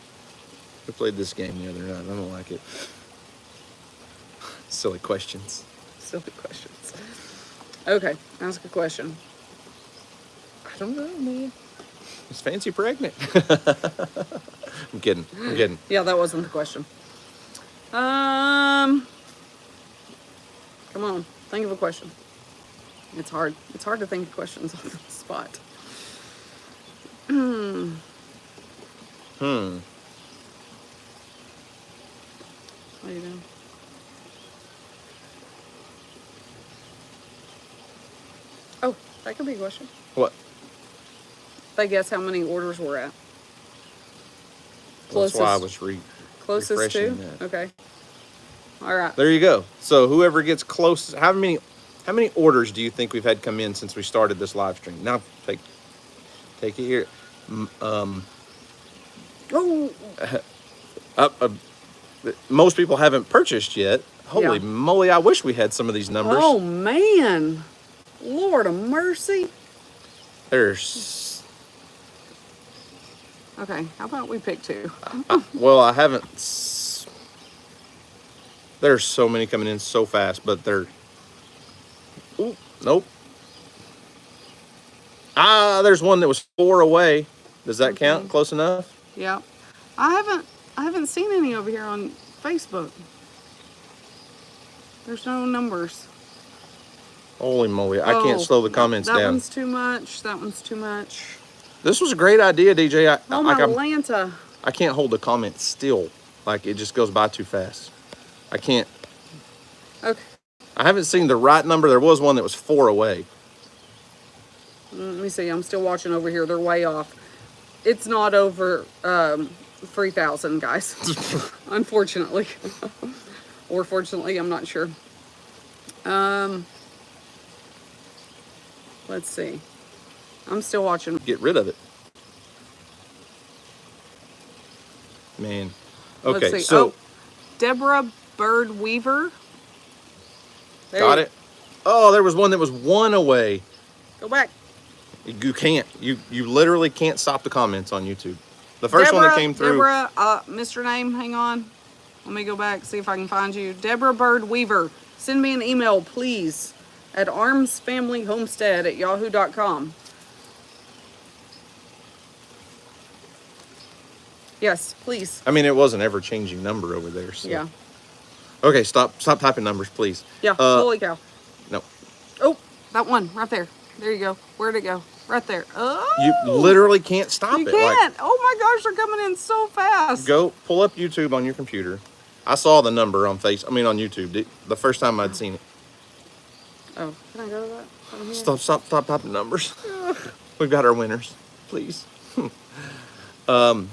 We played this game the other night. I don't like it. Silly questions. Silly questions. Okay, ask a question. I don't know, man. Is Fancy pregnant? I'm kidding. Yeah, that wasn't the question. Come on, think of a question. It's hard. It's hard to think of questions on the spot. How you doing? Oh, that could be a question. What? I guess how many orders we're at. Well, that's why I Closest. was Closest refreshing to? that. Okay. All right. There you go. So whoever gets closest, how many orders do you think we've had come in since we started this live stream? Now take it here. Oh, Most people haven't purchased yet. Holy Yeah. moly! I wish we had some of these numbers. oh man. Lord of mercy. There's Okay, how about we pick two? well, I haven't. There's so many coming in so fast, but they're. Ooh, nope. There's one that was 4 away. Does that count? Close enough? Yeah. I haven't seen any over here on Facebook. There's no numbers. Holy moly! I can't Oh, slow the comments that down. one's too much. That one's too much. This was a great idea, DJ. Oh my Atlanta. I can't hold the comment still. Like, it just goes by too fast. I can't. Okay. I haven't seen the right number. There was one that was 4 away. Let me see. I'm still watching over here. They're way off. It's not over 3,000, guys. Unfortunately. Or fortunately, I'm not sure. Let's see. I'm still watching. Get rid of it. Man. Let's Okay, see. so. Deborah Bird Weaver. There Got you- it? Oh, there was one that was 1 away. Go back. You can't. You literally can't stop the comments on YouTube. The first one that came through. Deborah, Mr. Name, hang on. Let me go back, see if I can find you. Deborah Bird Weaver. Send me an email, please, at armsfamilyhomestead@yahoo.com. Yes, please. I mean, it was an ever-changing number over there. So. Yeah. Okay, stop typing numbers, please. Yeah, holy cow. No. Oh, that one right there. There you go. Where'd it go? Right there. Oh! You literally can't stop You it. can't. Oh my gosh, they're coming in so fast. Go pull up YouTube on your computer. I saw the number on on YouTube. The first time I'd seen it. Oh, can I go to that? From here? Stop typing numbers. We've got our winners. Please. Oh,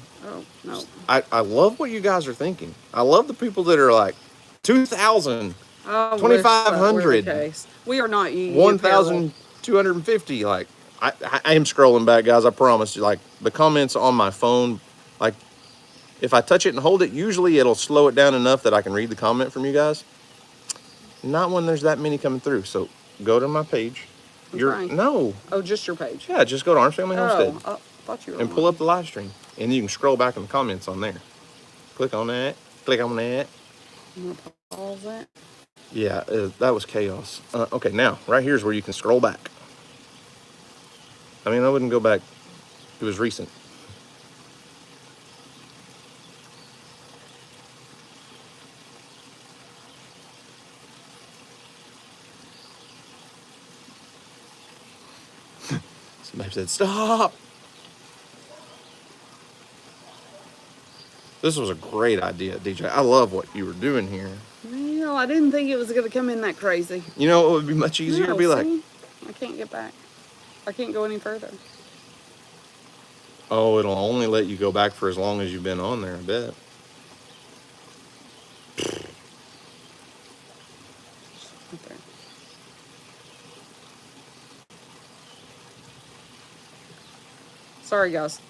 no. I love what you guys are thinking. I love the people that are like 2,000, I wish 2,500, that were the case. We are not eating 1,250. Like I am scrolling back, guys. I promise you. Like the comments on my phone, like if I touch it and hold it, usually it'll slow it down enough that I can read the comment from you guys. Not when there's that many coming through. So go to my page. No. Oh, just your page. Yeah, just go to Arms Family Homestead. Oh, I thought you were and pull up the live stream. And you can scroll back in the comments on there. Click on that. Click on that. I'm gonna pause that. Yeah, that was chaos. Okay, now, right here's where you can scroll back. I mean, I wouldn't go back. It was recent. Somebody said, stop. This was a great idea, DJ. I love what you were doing here. Well, I didn't think it was going to come in that crazy. You know, it would be much easier to be like, I can't get back. I can't go any further. oh, it'll only let you go back for as long as you've been on there, I bet. Right there. Sorry, guys.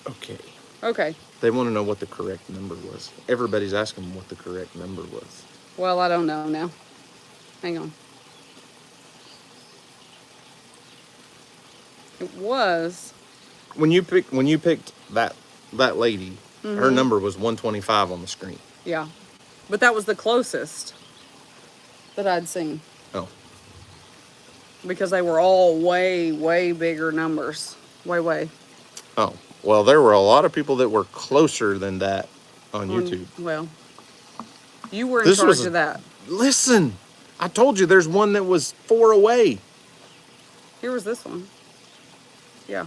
Okay. Okay. They want to know what the correct number was. Everybody's asking what the correct number was. Well, I don't know now. Hang on. It was. When you picked that lady, her number was 125 on the screen. Yeah. But that was the closest that I'd seen. Oh. Because they were all way, way bigger numbers. Way. Oh. Well, there were a lot of people that were closer than that on YouTube. Well, you were in charge of that. Listen, I told you there's one that was 4 away. Here was this one. Yeah.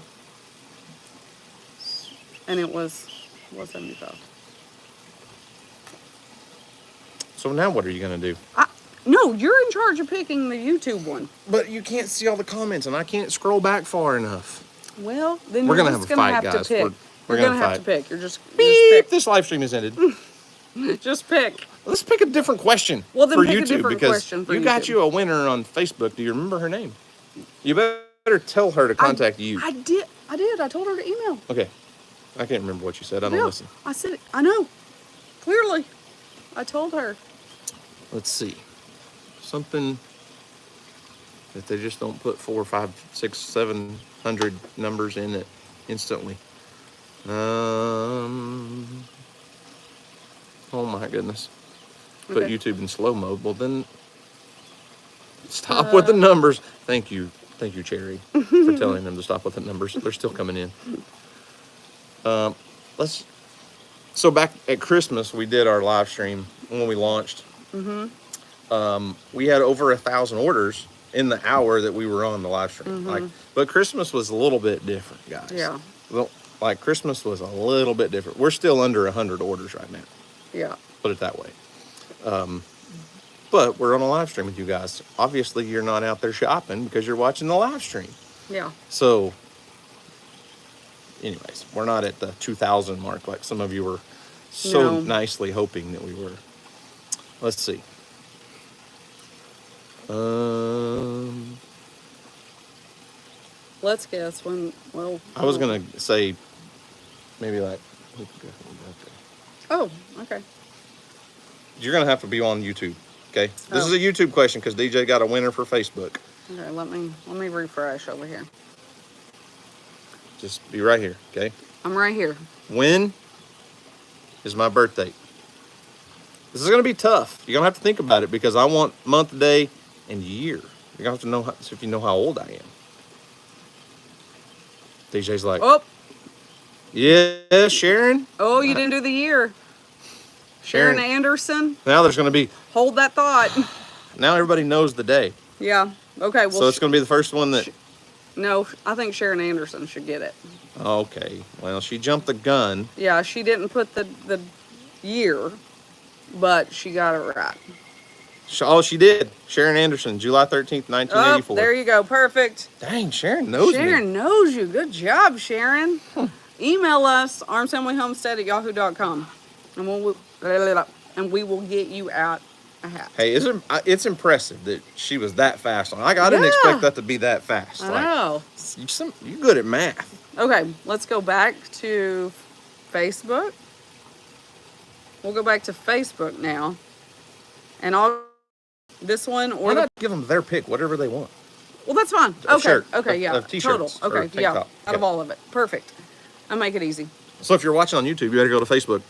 And it was 75. So now what are you going to do? No, you're in charge of picking the YouTube one. But you can't see all the comments, and I can't scroll back far enough. Well, then We're you're gonna just have a going to fight, have to guys. pick. We're You're gonna going to have fight. to pick. You're just Beep! pick. This live stream has ended. Just pick. Let's pick a different question Well, then for pick a YouTube different because question for you got YouTube. you a winner on Facebook. Do you remember her name? You better tell her to contact you. I did. I told her to email. Okay. I can't remember what you said. I don't Yeah, listen. I said it. I know. Clearly. I told her. Let's see. Something that they just don't put 4, 5, 6, 700 numbers in it instantly. Oh my goodness. Put Okay. YouTube in slow mode. Well then stop with the numbers. Thank you, Cherry, for telling them to stop with the numbers. They're still coming in. So back at Christmas we did our live stream when we launched. We had over 1,000 orders in the hour that we were on the live stream. But Christmas was a little bit different, guys. Yeah. Well, like Christmas was a little bit different. We're still under 100 orders right now. Yeah. Put it that way. But we're on a live stream with you guys. Obviously, you're not out there shopping because you're watching the live stream. Yeah. So, anyways, we're not at the 2,000 mark like some of you were so nicely hoping that we were. Let's see. Let's guess when. Well, I was gonna say maybe like. Oh, okay. You're gonna have to be on YouTube. Okay, this is a YouTube question because DJ got a winner for Facebook. Okay, let me refresh over here. Just be right here. Okay. I'm right here. When is my birthday? This is gonna be tough. You're gonna have to think about it because I want month, day, and year. You're gonna have to know if you know how old I am. DJ's like, Oh, yeah, Sharon. oh, you didn't do the year. Sharon Anderson. Now there's going to be, Hold that thought. now everybody knows the day. Yeah. Okay. Well, So it's going to be the first one that, no, I think Sharon Anderson should get it. okay. Well, she jumped the gun. Yeah, she didn't put the year, but she got it right. Oh, she did. Sharon Anderson, July 13th, Oh, 1984. there you go. Perfect. Dang, Sharon knows me. Sharon knows you. Good job, Sharon. Email us, armsfamilyhomestead@yahoo.com, and we will get you out a hat. Hey, it's impressive that she was that fast. I didn't Yeah. expect that to be that fast. I know. You're good at math. Okay, let's go back to Facebook. We'll go back to Facebook now. And this one or Why not give them their pick, whatever they want? well, that's fine. A Okay, shirt, okay, yeah. t-shirts, Total. or Okay, tank yeah. top. Out of Okay. all of it. Perfect. I'll make it easy. So if you're watching on YouTube, you better go to Facebook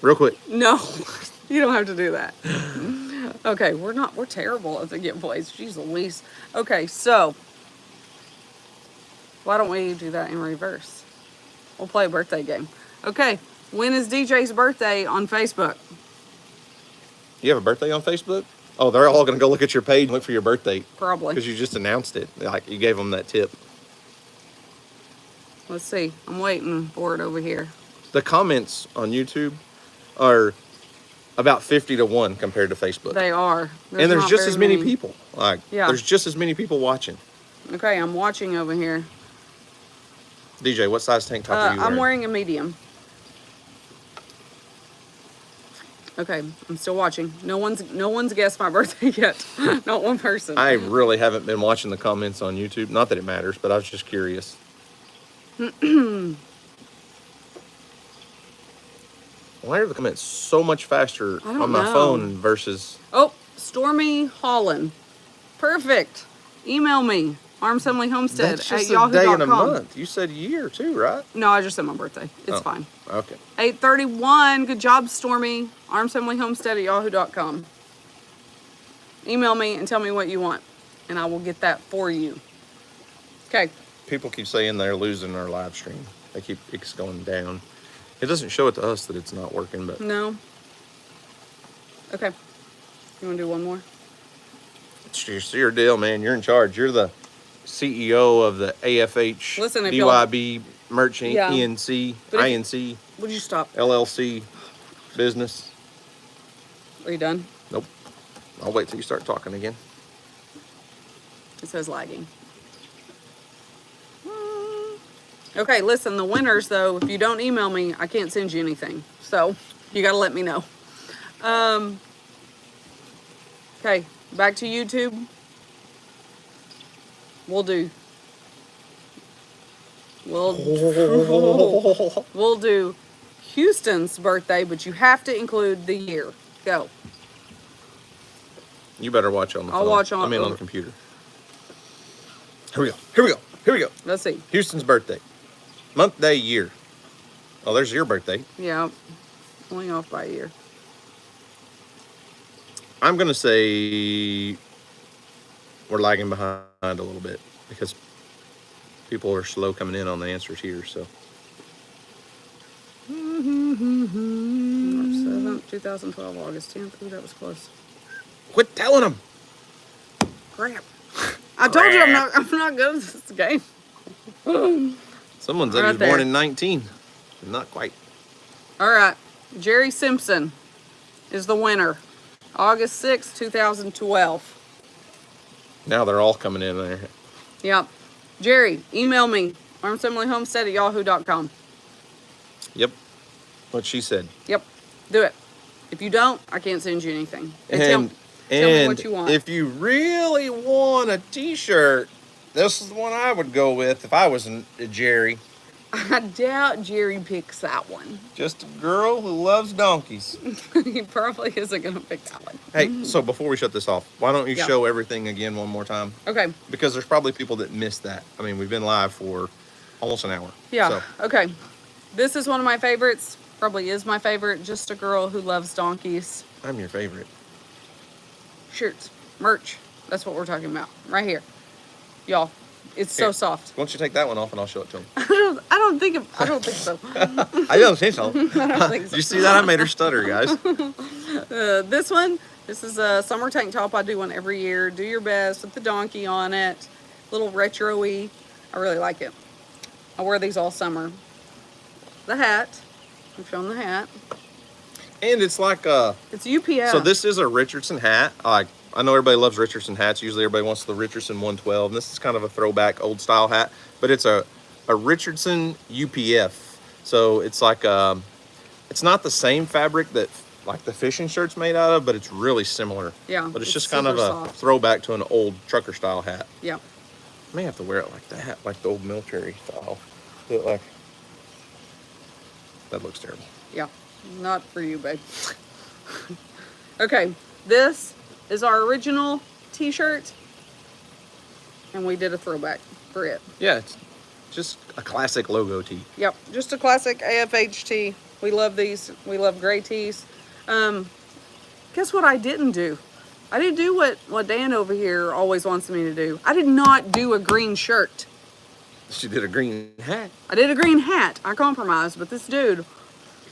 real quick. No, you don't have to do that. Okay, we're terrible at the giveaways. Jeez Louise. Okay, so why don't we do that in reverse? We'll play a birthday game. Okay, when is DJ's birthday on Facebook? You have a birthday on Facebook? Oh, they're all going to go look at your page and look for your birthday Probably. because you just announced it. Like you gave them that tip. Let's see. I'm waiting for it over here. The comments on YouTube are about 50 to 1 compared to Facebook. They are. And there's not just very as many people. Like, Yeah. there's just as many people watching. Okay, I'm watching over here. DJ, what size tank top are you wearing? I'm wearing a medium. Okay, I'm still watching. No one's guessed my birthday yet. Not one person. I really haven't been watching the comments on YouTube. Not that it matters, but I was just curious. Why are the comments so much faster I don't on my know. phone versus... Oh, Stormy Holland. Perfect. Email me. armsfamilyhomestead That's at just a day in a yahoo.com. month. You said year too, right? No, I just said my birthday. It's Oh. fine. Okay. 8:31. Good job, Stormy. armsfamilyhomestead at yahoo.com. Email me and tell me what you want, and I will get that for you. Okay. People keep saying they're losing our live stream. It's going down. It doesn't show it to us that it's not working, but No. Okay. You want to do one more? it's your deal, man. You're in charge. You're the CEO of the AFH, Listen, if y'all- BYB, Merchant, Yeah. ENC, But if- INC, Would you stop? LLC business. Are you done? Nope. I'll wait till you start talking again. It says lagging. Okay, listen, the winners, though, if you don't email me, I can't send you anything. So, you got to let me know. Okay, back to YouTube. We'll do Houston's birthday, but you have to include the year. Go. You better watch on the I'll phone. watch on- on the computer. Here we go. Let's see. Houston's birthday. Month, day, year. Oh, there's your birthday. Yeah, only off by a year. I'm going to say we're lagging behind a little bit because people are slow coming in on the answers here, so. March 7th, 2012, August 10th. Ooh, that was close. Quit telling them. Crap. I told you I'm not good at this game. Someone said Right he was born there. in 19. Not quite. All right. Jerry Simpson is the winner. August 6th, 2012. Now they're all coming in there. Yep. Jerry, email me. armsfamilyhomestead at yahoo.com. Yep. What she said. Yep. Do it. If you don't, I can't send you anything. And tell me what you want. If you really want a t-shirt, this is the one I would go with if I was a Jerry. I doubt Jerry picks that one. Just a girl who loves donkeys. He probably isn't going to pick that one. Hey, so before we shut this off, why don't you Yeah. show everything again one more time? Okay. Because there's probably people that missed that. I mean, we've been live for almost an hour. Yeah. So, Okay. This is one of my favorites. Probably is my favorite. Just a girl who loves donkeys. I'm your favorite. Shirts. Merch. That's what we're talking about. Right here. Y'all. It's so Here. soft. Why don't you take that one off and I'll show it to him? I don't think so. I don't think so. I don't think Did so. you see that? I made her stutter, guys. This is a summer tank top. I do one every year. Do your best with the donkey on it. Little retro-y. I really like it. I wear these all summer. The hat. I'm showing the hat. And it's like It's UPS. so this is a Richardson hat. I know everybody loves Richardson hats. Usually everybody wants the Richardson 112. And this is kind of a throwback old style hat, but it's a Richardson UPF. So it's like it's not the same fabric that like the fishing shirt's made out of, but it's really similar. Yeah, But it's it's just kind of super a soft. throwback to an old trucker style hat. Yeah. I may have to wear it like that, like the old military style. But like that looks terrible. Yeah. Not for you, babe. Okay. This is our original t-shirt. And we did a throwback for it. Yeah, it's just a classic logo tee. Yep, just a classic AFH tee. We love these. We love gray tees. Guess what I didn't do? I didn't do what Dan over here always wants me to do. I did not do a green shirt. She did a green hat. I did a green hat. I compromised, but this dude,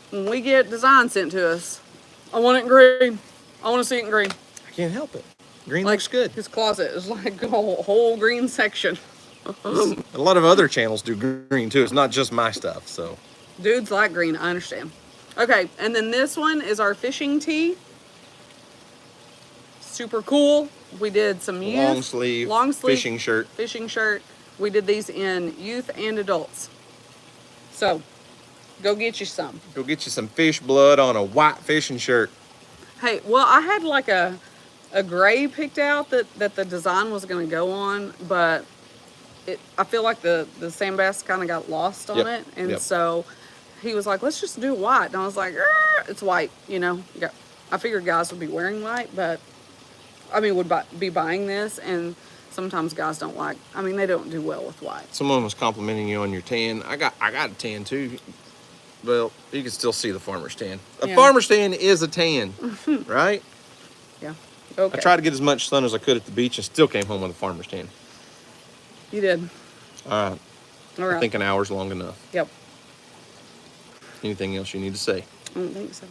when we get design sent to us, I want it in green. I want to see it in green. I can't help it. Green Like, looks good. His closet is like a whole green section. A lot of other channels do green too. It's not just my stuff. So Dudes like green, I understand. Okay, and then this one is our fishing tee. Super cool. We did some youth. long sleeve fishing shirt. Fishing shirt. We did these in youth and adults. So, go get you some. Go get you some fish blood on a white fishing shirt. Hey, well, I had like a gray picked out that the design was going to go on, but I feel like the sandbass kind of got lost on Yep, it. And yep. so he was like, let's just do white. And I was like, it's white, you know. I figured guys would be wearing white, but I mean, would be buying this. And sometimes guys don't like, I mean, they don't do well with white. Someone was complimenting you on your tan. I got a tan too. Well, you can still see the farmer's tan. A Yeah. farmer's tan is a tan, right? Yeah. Okay. I tried to get as much sun as I could at the beach and still came home with a farmer's tan. You did. All right. All right. I think an hour's long enough. Yep. Anything else you need to say? I don't think so.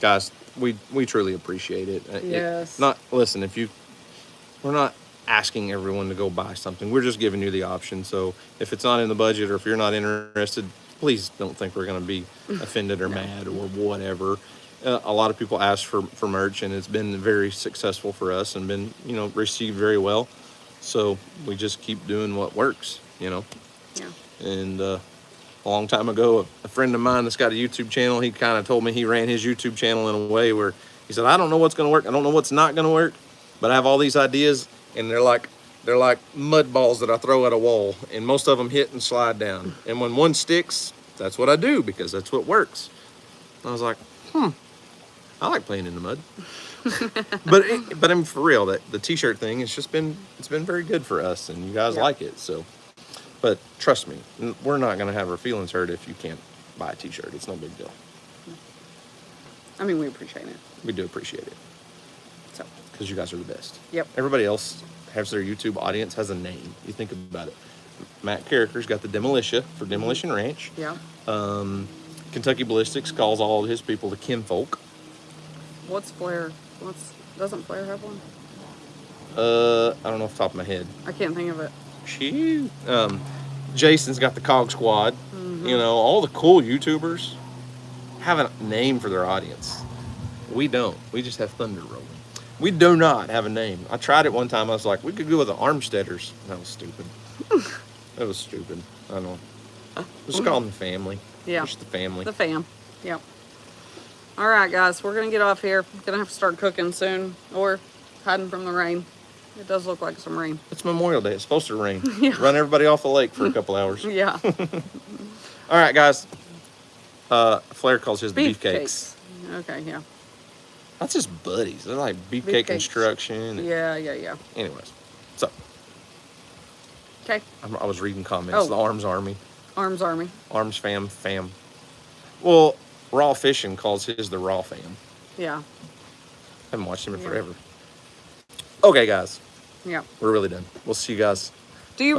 Guys, we truly appreciate it. Yes. We're not asking everyone to go buy something. We're just giving you the option. So if it's not in the budget or if you're not interested, please don't think we're going to be offended or mad or whatever. A lot of people ask for merch, and it's been very successful for us and been, received very well. So we just keep doing what works, Yeah. And a long time ago, a friend of mine that's got a YouTube channel, he kind of told me he ran his YouTube channel in a way where he said, I don't know what's going to work. I don't know what's not going to work, but I have all these ideas, and they're like mud balls that I throw at a wall, and most of them hit and slide down. And when one sticks, that's what I do because that's what works. I was like, I like playing in the mud. but I'm for real, that the t-shirt thing, it's been very good for us, and you guys like it. So, but trust me, we're not going to have our feelings hurt if you can't buy a t-shirt. It's no big deal. I mean, we appreciate it. We do appreciate it So, because you guys are the best. Yep. Everybody else has their YouTube audience has a name. You think about it. Matt Carricker's got the Demolitia for Demolition Ranch. yeah. Kentucky Ballistics calls all of his people the kinfolk. What's Flair? Doesn't Flair have one? I don't know off the top of my head. I can't think of it. Shoot. Jason's got the Cog Squad. All the cool YouTubers have a name for their audience. We don't. We just have thunder rolling. We do not have a name. I tried it one time. I was like, we could go with the Armsteaders. That was stupid. That was stupid. I know. Just call them the family. Yeah. Just the family. The fam. Yep. All right, guys, we're gonna get off here. Gonna have to start cooking soon, or hiding from the rain. It does look like some rain. It's Memorial Day. It's supposed to rain. Yeah. Run everybody off the lake for a couple hours. Yeah. All right, guys. Flair calls his the beefcakes. Okay. Yeah. That's just buddies. They're like beefcake Beefcakes. construction. Yeah. Anyways, so Okay. I was reading comments. Oh. The Arms Army, Arms Army. Arms fam. Well, Raw Fishing calls his the Raw fam. Yeah. I haven't watched him in Yeah. forever. Okay, guys, Yeah. we're really done. We'll see you guys